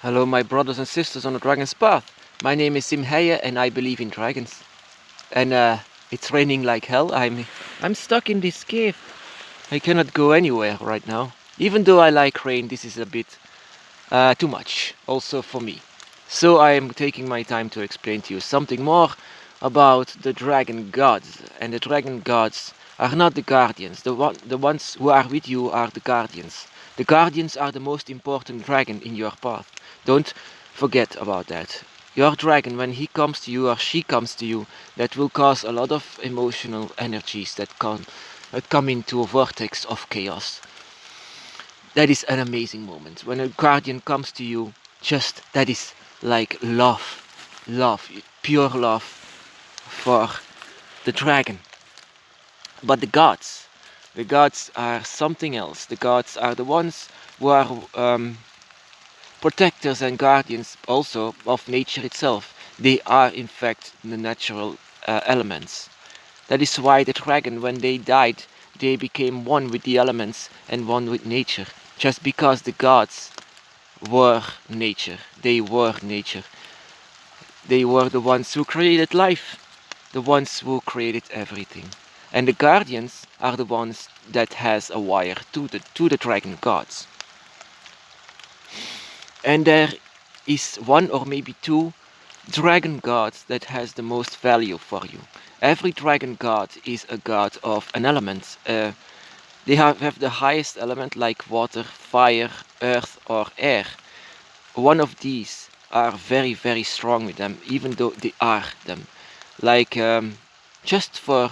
Hello, my brothers and sisters on the Dragon's Path. My name is Sim Heije and I believe in dragons. And it's raining like hell. I'm stuck in this cave. I cannot go anywhere right now. Even though I like rain, this is a bit too much, also for me. So I am taking my time to explain to you something more about the dragon gods. And the dragon gods are not the guardians. The ones who are with you are the guardians. The guardians are the most important dragon in your path. Don't forget about that. Your dragon, when he comes to you or she comes to you, that will cause a lot of emotional energies that come into a vortex of chaos. That is an amazing moment. When a guardian comes to you, just that is like love, pure love for the dragon. But the gods are something else. The gods are the ones who are protectors and guardians also of nature itself. They are in fact the natural elements. That is why the dragon, when they died, they became one with the elements and one with nature. Just because the gods were nature. They were nature. They were the ones who created life, the ones who created everything. And the guardians are the ones that has a wire to the dragon gods. And there is one or maybe two dragon gods that has the most value for you. Every dragon god is a god of an element. They have the highest element like water, fire, earth or air. One of these are very very strong with them, even though they are them. Like just for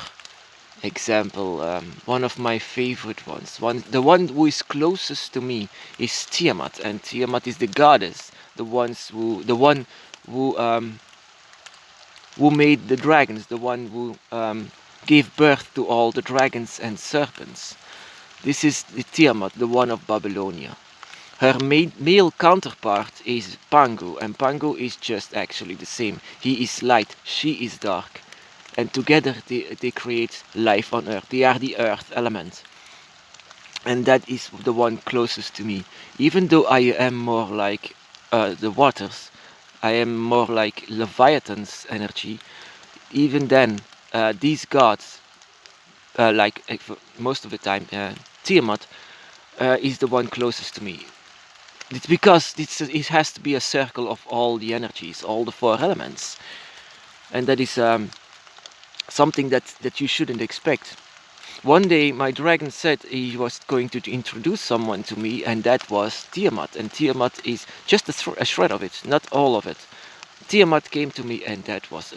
example, one of my favorite ones, the one who is closest to me is Tiamat, and Tiamat is the goddess, the one who made the dragons, the one who gave birth to all the dragons and serpents. This is the Tiamat, the one of Babylonia. Her male counterpart is Pangu, and Pangu is just actually the same. He is light, she is dark, and together they create life on Earth. They are the Earth element, and that is the one closest to me. Even though I am more like the waters, I am more like Leviathan's energy. Even then, these gods, most of the time, Tiamat is the one closest to me. It's because it has to be a circle of all the energies, all the four elements, and that is something that you shouldn't expect. One day, my dragon said he was going to introduce someone to me, and that was Tiamat. And Tiamat is just a shred of it, not all of it. Tiamat came to me, and that was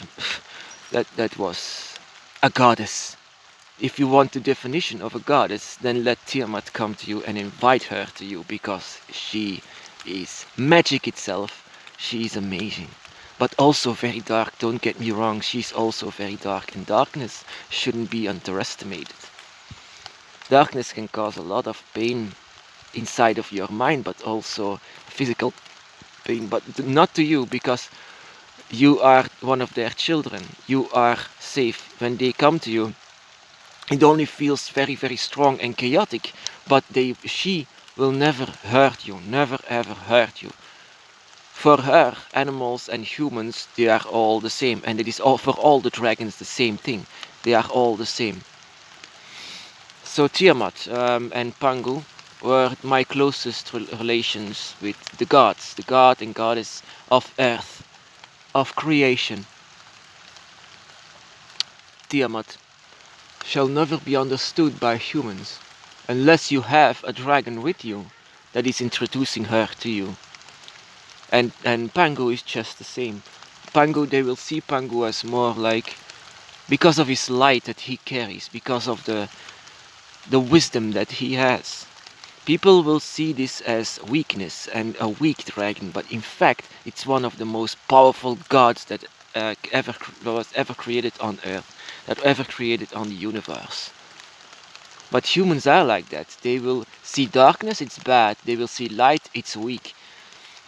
that was a goddess. If you want the definition of a goddess, then let Tiamat come to you and invite her to you, because she is magic itself. She is amazing. But also very dark, don't get me wrong, she's also very dark, and darkness shouldn't be underestimated. Darkness can cause a lot of pain inside of your mind, but also physical pain, but not to you, because you are one of their children. You are safe. When they come to you, it only feels very very strong and chaotic, but she will never hurt you, never ever hurt you. For her, animals and humans, they are all the same, and it is all for all the dragons the same thing. They are all the same. So Tiamat and Pangu were my closest relations with the gods, the god and goddess of earth, of creation. Tiamat shall never be understood by humans unless you have a dragon with you that is introducing her to you. And Pangu is just the same. Pangu, they will see Pangu as more like, because of his light that he carries, because of the wisdom that he has. People will see this as weakness and a weak dragon, but in fact, it's one of the most powerful gods that was ever created on Earth, that ever created on the universe. But humans are like that. They will see darkness, it's bad. They will see light, it's weak.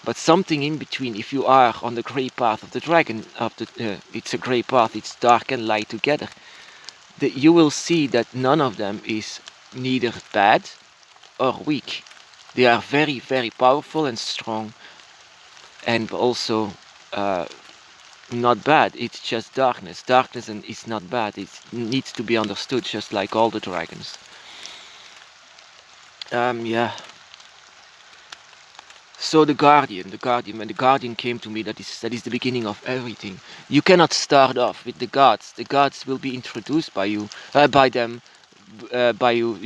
But something in between, if you are on the grey path of the dragon, it's a grey path, it's dark and light together. You will see that none of them is neither bad or weak. They are very, very powerful and strong, and also uh, not bad. It's just darkness. Darkness and is not bad. It needs to be understood, just like all the dragons. Yeah. So when the guardian came to me, that is the beginning of everything. You cannot start off with the gods. The gods will be introduced by you, by them, by you.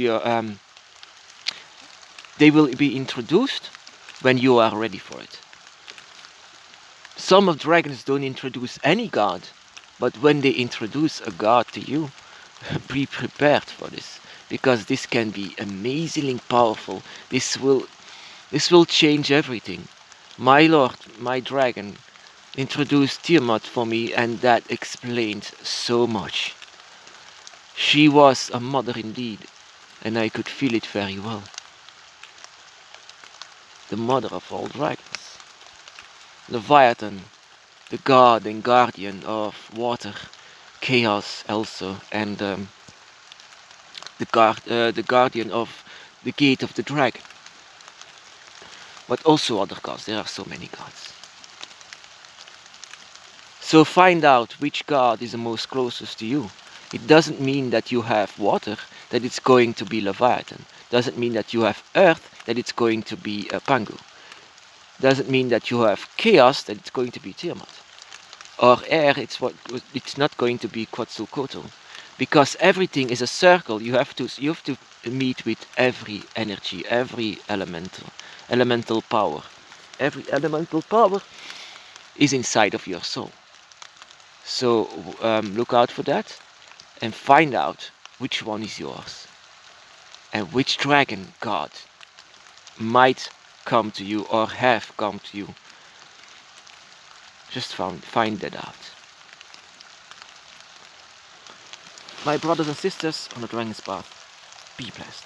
They will be introduced when you are ready for it. Some of dragons don't introduce any god, but when they introduce a god to you, be prepared for this, because this can be amazingly powerful. This will change everything. My lord, my dragon, introduced Tiamat for me, and that explained so much. She was a mother indeed, and I could feel it very well. The mother of all dragons. Leviathan, the god and guardian of water, chaos also, and the guardian of the gate of the dragon. But also other gods, there are so many gods. So find out which god is the most closest to you. It doesn't mean that you have water, that it's going to be Leviathan. Doesn't mean that you have earth, that it's going to be Pangu. Doesn't mean that you have chaos, that it's going to be Tiamat. Or air, it's not going to be Quetzalcoatl. Because everything is a circle. You have to meet with every energy, every elemental power. Every elemental power is inside of your soul. So look out for that and find out which one is yours and which dragon god might come to you or have come to you. Just find that out. My brothers and sisters on the Dragon's Path, be blessed.